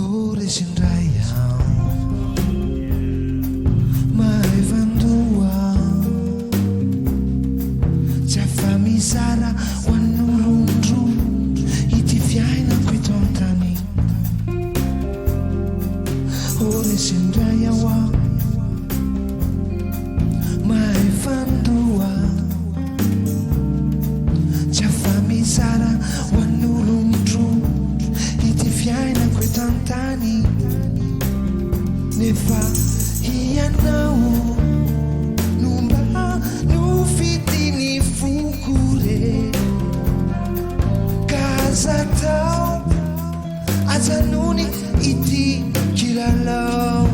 Ore shindraya mai vandua Jafami sara wanurundru iti fiaina kuitontani Ore shindraya wa mai vandua Jafami sara wanurundru iti fiaina kuitontani Nefa hiyanao numba nufitini fukure kazatao azanuni iti kilalau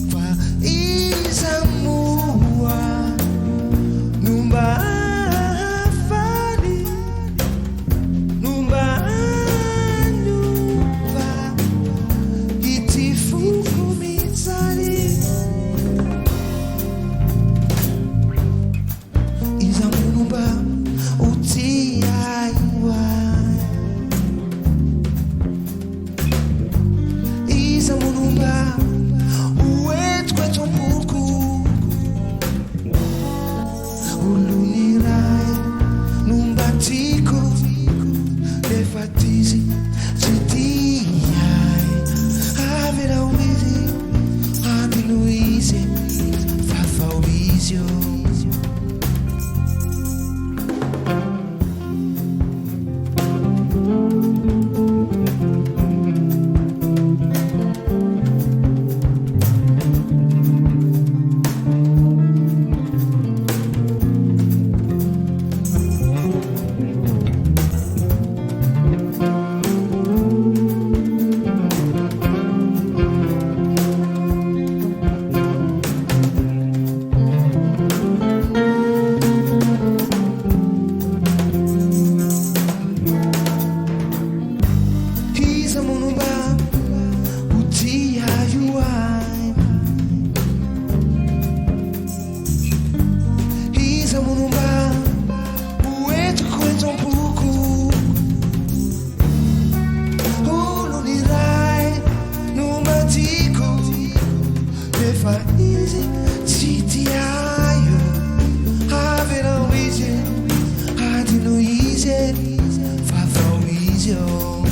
fa izamua numba fali numba nuva iti fukumizari izamunumba utiaiwa izamunumba uetwe tombuku ulunirai numbatiko lefatizi citiai avera umizi abiluize fafauizio Izamunumba utiaiuai Izamunumba uetu kwetompuku ulunirai numbatiko lefaizi citiaio averauize adinuize fafauizio